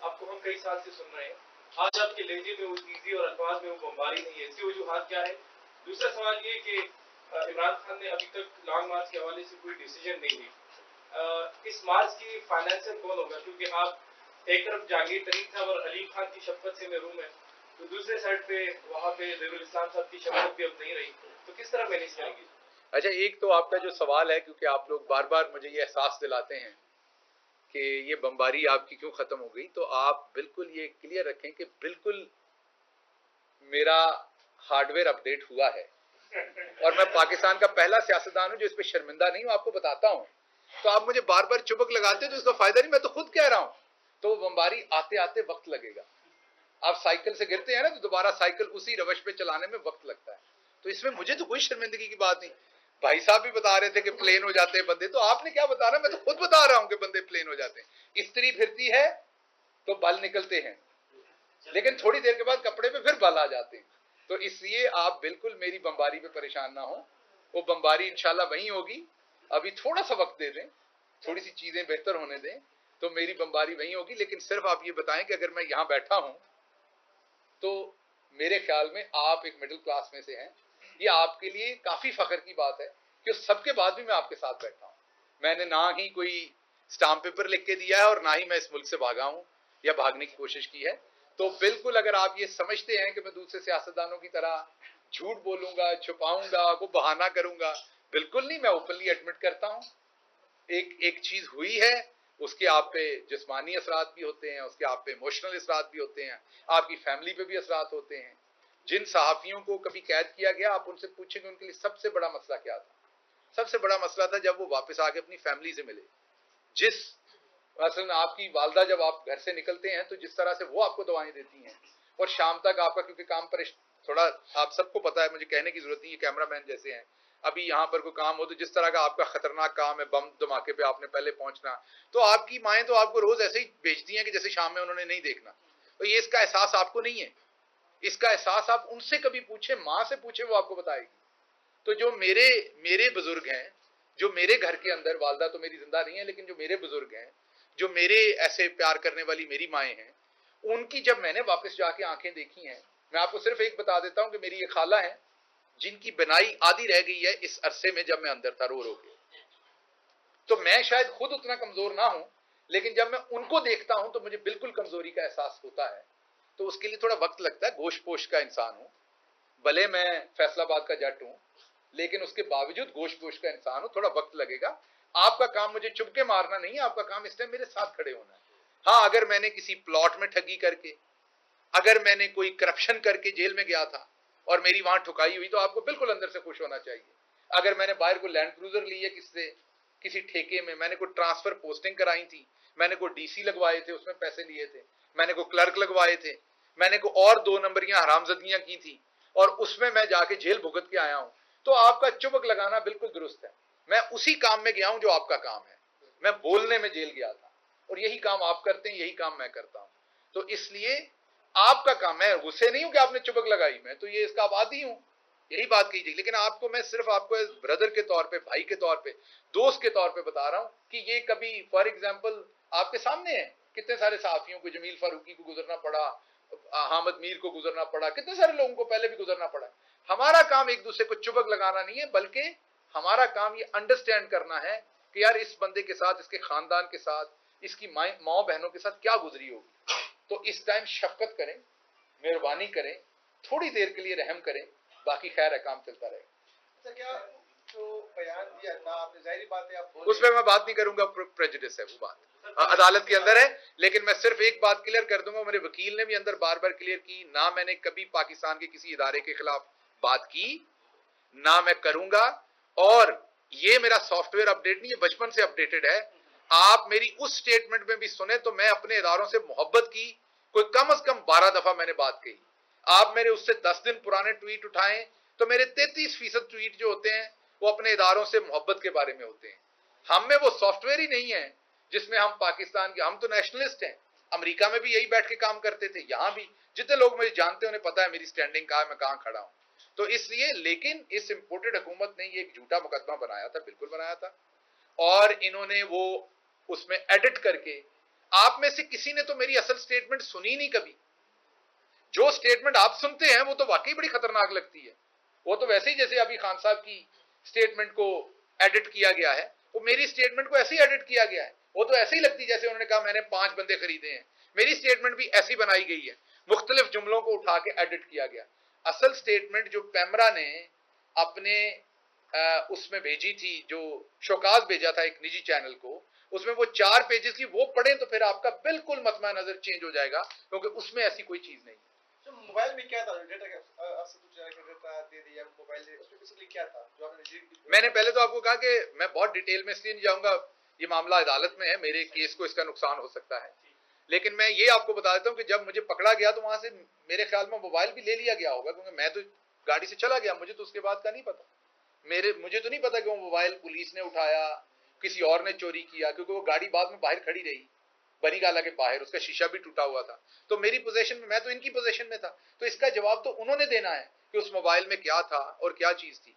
آپ کو ہم کئی سال سے سن رہے ہیں. آج آپ کے لہجے میں وہ تیزی اور الفاظ میں وہ بمباری نہیں ہے. اس کی وجوہات کیا ہے؟ دوسرا سوال یہ کہ عمران خان نے ابھی تک لانگ مارچ کے حوالے سے کوئی ڈیسیجن نہیں لی. اس مارچ کی فائنینسر کون ہوگا؟ کیونکہ آپ ایک طرف جہانگیر ترین صاحب اور علیم خان کی شفقت سے محروم ہیں، تو دوسرے سائڈ پہ وہاں پہ ظہیر الاسلام صاحب کی شفقت بھی اب نہیں رہی، تو کس طرح مینیج کریں گے؟ اچھا، ایک تو آپ کا جو سوال ہے، کیونکہ آپ لوگ بار بار مجھے یہ احساس دلاتے ہیں کہ یہ بمباری آپ کی کیوں ختم ہو گئی، تو آپ بالکل یہ کلیئر رکھیں کہ بالکل میرا ہارڈ ویئر اپڈیٹ ہوا ہے، اور میں پاکستان کا پہلا سیاستدان ہوں جو اس پہ شرمندہ نہیں ہوں. آپ کو بتاتا ہوں، تو آپ مجھے بار بار چبک لگاتے ہیں تو اس کا فائدہ نہیں. میں تو خود کہہ رہا ہوں، تو وہ بمباری آتے آتے وقت لگے گا. آپ سائیکل سے گرتے ہیں نا، تو دوبارہ سائیکل اسی روش پہ چلانے میں وقت لگتا ہے. تو اس میں مجھے تو کوئی شرمندگی کی بات نہیں. بھائی صاحب بھی بتا رہے تھے کہ پلین ہو جاتے ہیں بندے، تو آپ نے کیا بتا رہا؟ میں تو خود بتا رہا ہوں کہ بندے پلین ہو جاتے ہیں. استری پھرتی ہے تو بل نکلتے ہیں، لیکن تھوڑی دیر کے بعد کپڑے پہ پھر بل آ جاتے ہیں. تو اس لیے آپ بالکل میری بمباری پہ پریشان نہ ہوں. وہ بمباری انشاءاللہ وہیں ہوگی. ابھی تھوڑا سا وقت دے دیں، تھوڑی سی چیزیں بہتر ہونے دیں، تو میری بمباری وہیں ہوگی. لیکن صرف آپ یہ بتائیں کہ اگر میں یہاں بیٹھا ہوں تو میرے خیال میں آپ ایک مڈل کلاس میں سے ہیں. یہ آپ کے لیے کافی فخر کی بات ہے کہ سب کے بعد بھی میں آپ کے ساتھ بیٹھا ہوں. میں نے نہ ہی کوئی سٹامپ پیپر لکھ کے دیا ہے اور نہ ہی میں اس ملک سے بھاگا ہوں یا بھاگنے کی کوشش کی ہے. تو بالکل اگر آپ یہ سمجھتے ہیں کہ میں دوسرے سیاستدانوں کی طرح جھوٹ بولوں گا، چھپاؤں گا، کوئی بہانہ کروں گا، بالکل نہیں. میں اوپنلی ایڈمٹ کرتا ہوں ایک چیز ہوئی ہے، اس کے آپ پہ جسمانی اثرات بھی ہوتے ہیں، اس کے آپ پہ ایموشنل اثرات بھی ہوتے ہیں، آپ کی فیملی پہ بھی اثرات ہوتے ہیں. جن صحافیوں کو کبھی قید کیا گیا، آپ ان سے پوچھیں کہ ان کے لیے سب سے بڑا مسئلہ کیا تھا. سب سے بڑا مسئلہ تھا جب وہ واپس آ کے اپنی فیملی سے ملے. جس مثلا آپ کی والدہ جب آپ گھر سے نکلتے ہیں تو جس طرح سے وہ آپ کو دعائیں دیتی ہیں، اور شام تک آپ کا کیونکہ کام پر تھوڑا آپ سب کو پتا ہے، مجھے کہنے کی ضرورت نہیں ہے، کیمرہ مین جیسے ہیں. ابھی یہاں پر کوئی کام ہو تو جس طرح کا آپ کا خطرناک کام ہے، بم دھماکے پہ آپ نے پہلے پہنچنا، تو آپ کی مائیں تو آپ کو روز ایسے ہی بھیجتی ہیں کہ جیسے شام میں انہوں نے نہیں دیکھنا. تو یہ اس کا احساس آپ کو نہیں ہے. اس کا احساس آپ ان سے کبھی پوچھیں، ماں سے پوچھیں، وہ آپ کو بتائے گی. تو جو میرے بزرگ ہیں، جو میرے گھر کے اندر، والدہ تو میری زندہ نہیں ہے، لیکن جو میرے بزرگ ہیں، جو میرے ایسے پیار کرنے والی میری مائیں ہیں، ان کی جب میں نے واپس جا کے آنکھیں دیکھی ہیں، میں آپ کو صرف ایک بتا دیتا ہوں کہ میری یہ خالہ ہیں جن کی بنائی آدھی رہ گئی ہے اس عرصے میں جب میں اندر تھا رو رو کے. تو میں شاید خود اتنا کمزور نہ ہوں، لیکن جب میں ان کو دیکھتا ہوں تو مجھے بالکل کمزوری کا احساس ہوتا ہے. تو اس کے لیے تھوڑا وقت لگتا ہے. گوشت پوش کا انسان ہوں، بھلے میں فیصل آباد کا جٹ ہوں، لیکن اس کے باوجود گوشت پوش کا انسان ہوں. تھوڑا وقت لگے گا. آپ کا کام مجھے چپ کے مارنا نہیں ہے، آپ کا کام اس ٹائم میرے ساتھ کھڑے ہونا ہے. ہاں، اگر میں نے کسی پلاٹ میں ٹھگی کر کے، اگر میں نے کوئی کرپشن کر کے جیل میں گیا تھا اور میری وہاں ٹھکائی ہوئی، تو آپ کو بالکل اندر سے خوش ہونا چاہیے. اگر میں نے باہر کوئی لینڈ کروزر لی ہے کسی ٹھیکے میں نے کوئی ٹرانسفر پوسٹنگ کرائی تھی، میں نے کوئی ڈی سی لگوائے تھے، اس میں پیسے لیے تھے، میں نے کوئی کلرک لگوائے تھے، میں نے کوئی اور 2 نمبریاں حرامزدگیاں کی تھی، اور اس میں جا کے جیل بھگت کے آیا ہوں، تو آپ کا چبک لگانا بالکل درست ہے. میں اسی کام میں گیا ہوں جو آپ کا کام ہے. میں بولنے میں جیل گیا تھا، اور یہی کام آپ کرتے ہیں، یہی کام میں کرتا ہوں. تو اس لیے آپ کا کام ہے. غصے نہیں ہوں کہ آپ نے چبک لگائی، میں تو یہ اس کا عادی ہوں، یہی بات کیجیے. لیکن آپ کو میں صرف آپ کو بردر کے طور پہ، بھائی کے طور پہ، دوست کے طور پہ بتا رہا ہوں کہ یہ کبھی فار ایگزامپل آپ کے سامنے ہے کتنے سارے صحافیوں کو، جمیل فاروقی کو گزرنا پڑا، حامد میر کو گزرنا پڑا، کتنے سارے لوگوں کو پہلے بھی گزرنا پڑا. ہمارا کام ایک دوسرے کو چبک لگانا نہیں ہے، بلکہ ہمارا کام یہ انڈرسٹینڈ کرنا ہے کہ یار اس بندے کے ساتھ، اس کے خاندان کے ساتھ، اس کی ماں بہنوں کے ساتھ کیا گزری ہوگی. تو اس ٹائم شفقت کریں، مہربانی کریں، تھوڑی دیر کے لیے رحم کریں، باقی خیر ہے، کام چلتا رہے. کیا جو بیان دیا تھا آپ نے، ظاہری بات ہے آپ اس پہ میں بات نہیں کروں گا، پریجوڈس ہے، وہ بات عدالت کے اندر ہے. لیکن میں صرف ایک بات کلیئر کر دوں گا، میرے وکیل نے بھی اندر بار بار کلیئر کی، نہ میں نے کبھی پاکستان کے کسی ادارے کے خلاف بات کی، نہ میں کروں گا. اور یہ میرا سافٹ ویئر اپڈیٹ نہیں، یہ بچپن سے اپڈیٹڈ ہے. آپ میری اس سٹیٹمنٹ میں بھی سنیں تو میں اپنے اداروں سے محبت کی کوئی کم از کم 12 دفعہ میں نے بات کہی. آپ میرے اس سے 10 دن پرانے ٹویٹ اٹھائیں تو میرے 33% ٹویٹ جو ہوتے ہیں وہ اپنے اداروں سے محبت کے بارے میں ہوتے ہیں. ہم میں وہ سافٹ ویئر ہی نہیں ہے جس میں ہم پاکستان کے، ہم تو نیشنلسٹ ہیں. امریکہ میں بھی یہی بیٹھ کے کام کرتے تھے، یہاں بھی جتنے لوگ مجھے جانتے ہیں انہیں پتا ہے میری سٹینڈنگ کہاں ہے، میں کہاں کھڑا ہوں. تو اس لیے، لیکن اس امپورٹڈ حکومت نے یہ ایک جھوٹا مقدمہ بنایا تھا، بالکل بنایا تھا، اور انہوں نے وہ اس میں ایڈٹ کر کے آپ میں سے کسی نے تو میری اصل سٹیٹمنٹ سنی نہیں کبھی. جو سٹیٹمنٹ آپ سنتے ہیں وہ تو واقعی بڑی خطرناک لگتی ہے. وہ تو ویسے ہی جیسے ابھی خان صاحب کی سٹیٹمنٹ کو ایڈٹ کیا گیا ہے, وہ میری سٹیٹمنٹ کو ایسے ہی ایڈٹ کیا گیا ہے. وہ تو ایسے ہی لگتی جیسے انہوں نے کہا میں نے 5 بندے خریدے ہیں. میری سٹیٹمنٹ بھی ایسی بنائی گئی ہے, مختلف جملوں کو اٹھا کے ایڈٹ کیا گیا. اصل سٹیٹمنٹ جو پیمرا نے اپنے اس میں بھیجی تھی, جو شوکاز بھیجا تھا ایک نجی چینل کو, اس میں وہ 4 پیجز کی, وہ پڑھیں تو پھر آپ کا بالکل مطمع نظر چینج ہو جائے گا, کیونکہ اس میں ایسی کوئی چیز نہیں ہے. موبائل میں کیا تھا ڈیٹا آپ سے کچھ ڈیٹا دے دیا موبائل اس میں بیسیکلی کیا تھا جو آپ نے میں نے پہلے تو آپ کو کہا کہ میں بہت ڈیٹیل میں اس لیے نہیں جاؤں گا, یہ معاملہ عدالت میں ہے, میرے کیس کو اس کا نقصان ہو سکتا ہے. لیکن میں یہ آپ کو بتا دیتا ہوں کہ جب مجھے پکڑا گیا تو وہاں سے میرے خیال میں موبائل بھی لے لیا گیا ہوگا, کیونکہ میں تو گاڑی سے چلا گیا, مجھے تو اس کے بعد کا نہیں پتا. مجھے تو نہیں پتا کہ وہ موبائل پولیس نے اٹھایا, کسی اور نے چوری کیا, کیونکہ وہ گاڑی بعد میں باہر کھڑی رہی بنی گالا کے باہر, اس کا شیشہ بھی ٹوٹا ہوا تھا. تو میری پوزیشن میں تو ان کی پوزیشن میں تھا, تو اس کا جواب تو انہوں نے دینا ہے کہ اس موبائل میں کیا تھا اور کیا چیز تھی.